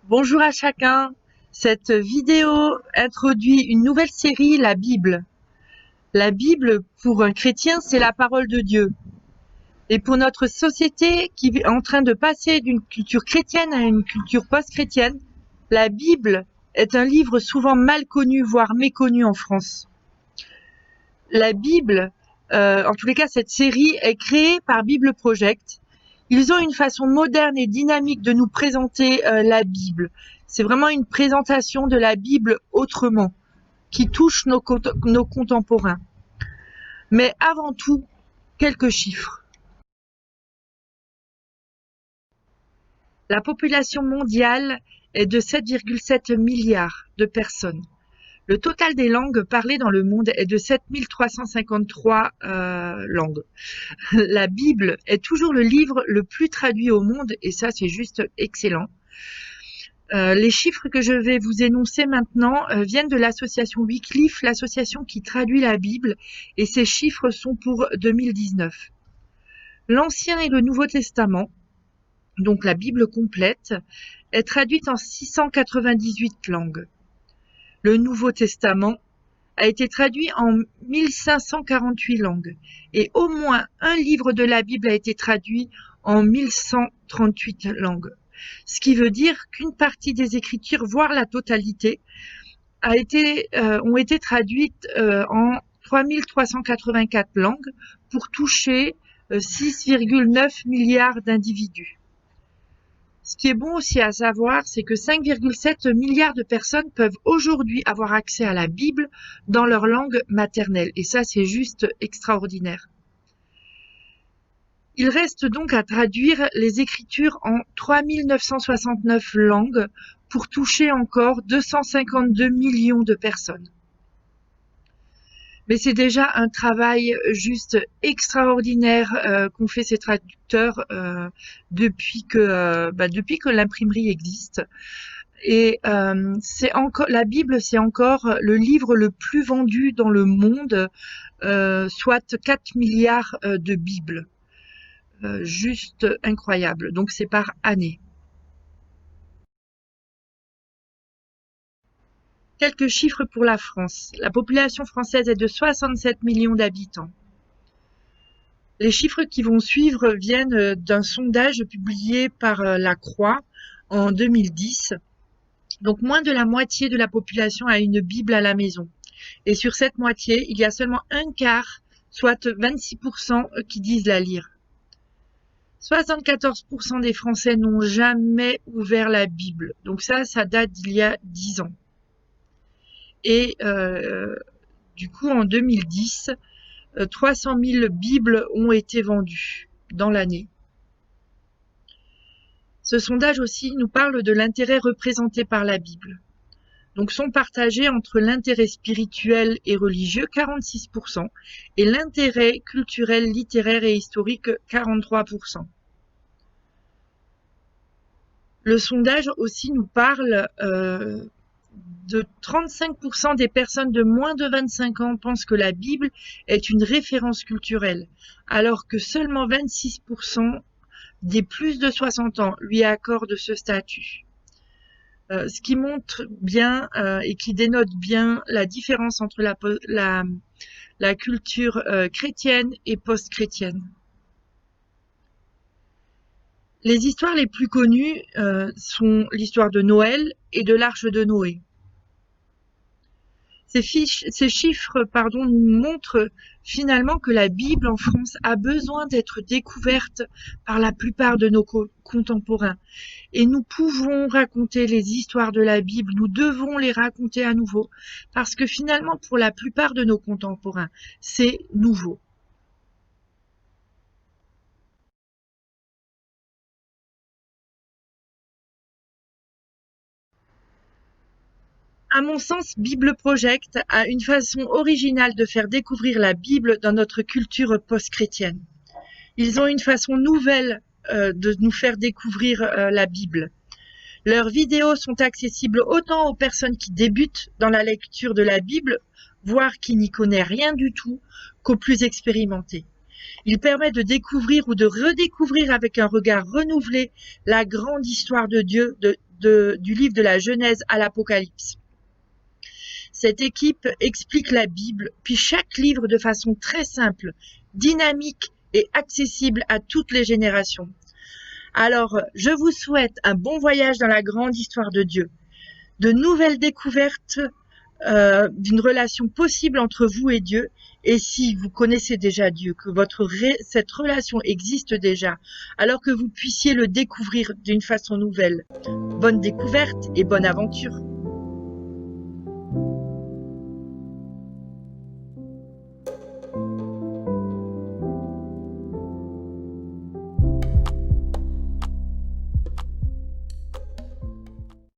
Bonjour à chacun. Cette vidéo introduit une nouvelle série, la Bible. La Bible, pour un chrétien, c'est la parole de Dieu. Et pour notre société qui est en train de passer d'une culture chrétienne à une culture post-chrétienne, la Bible est un livre souvent mal connu, voire méconnu en France. La Bible, en tous les cas, cette série est créée par Bible Project. Ils ont une façon moderne et dynamique de nous présenter la Bible. C'est vraiment une présentation de la Bible autrement, qui touche nos contemporains. Mais avant tout, quelques chiffres. La population mondiale est de 7,7 milliards de personnes. Le total des langues parlées dans le monde est de 7353 langues. La Bible est toujours le livre le plus traduit au monde et ça, c'est juste excellent. Les chiffres que je vais vous énoncer maintenant viennent de l'association Wycliffe, l'association qui traduit la Bible, et ces chiffres sont pour 2019. L'Ancien et le Nouveau Testament, donc la Bible complète, est traduite en 698 langues. Le Nouveau Testament a été traduit en 1548 langues et au moins un livre de la Bible a été traduit en 1138 langues. Ce qui veut dire qu'une partie des Écritures, voire la totalité, ont été traduites en 3384 langues pour toucher 6,9 milliards d'individus. Ce qui est bon aussi à savoir, c'est que 5,7 milliards de personnes peuvent aujourd'hui avoir accès à la Bible dans leur langue maternelle. Et ça, c'est juste extraordinaire. Il reste donc à traduire les Écritures en 3969 langues pour toucher encore 252 millions de personnes. Mais c'est déjà un travail juste extraordinaire qu'ont fait ces traducteurs depuis que l'imprimerie existe. Et la Bible, c'est encore le livre le plus vendu dans le monde, soit 4 milliards de Bibles. Juste incroyable. Donc c'est par année. Quelques chiffres pour la France. La population française est de 67 millions d'habitants. Les chiffres qui vont suivre viennent d'un sondage publié par La Croix en 2010. Donc moins de la moitié de la population a une Bible à la maison. Et sur cette moitié, il y a seulement un quart, soit 26% qui disent la lire. 74% des Français n'ont jamais ouvert la Bible. Donc ça date d'il y a 10 ans. Et du coup, en 2010, 300 000 Bibles ont été vendues dans l'année. Ce sondage aussi nous parle de l'intérêt représenté par la Bible. Donc sont partagés entre l'intérêt spirituel et religieux, 46%, et l'intérêt culturel, littéraire et historique, 43%. Le sondage aussi nous parle de 35% des personnes de moins de 25 ans pensent que la Bible est une référence culturelle, alors que seulement 26% des plus de 60 ans lui accordent ce statut. Ce qui montre bien et qui dénote bien la différence entre la culture chrétienne et post-chrétienne. Les histoires les plus connues sont l'histoire de Noël et de l'Arche de Noé. Ces chiffres nous montrent finalement que la Bible en France a besoin d'être découverte par la plupart de nos contemporains. Et nous pouvons raconter les histoires de la Bible, nous devons les raconter à nouveau, parce que finalement, pour la plupart de nos contemporains, c'est nouveau. À mon sens, Bible Project a une façon originale de faire découvrir la Bible dans notre culture post-chrétienne. Ils ont une façon nouvelle de nous faire découvrir la Bible. Leurs vidéos sont accessibles autant aux personnes qui débutent dans la lecture de la Bible, voire qui n'y connaît rien du tout, qu'au plus expérimenté. Il permet de découvrir ou de redécouvrir avec un regard renouvelé la grande histoire de Dieu du livre de la Genèse à l'Apocalypse. Cette équipe explique la Bible, puis chaque livre de façon très simple, dynamique et accessible à toutes les générations. Alors, je vous souhaite un bon voyage dans la grande histoire de Dieu, de nouvelles découvertes d'une relation possible entre vous et Dieu. Et si vous connaissez déjà Dieu, que cette relation existe déjà, alors que vous puissiez le découvrir d'une façon nouvelle. Bonne découverte et bonne aventure!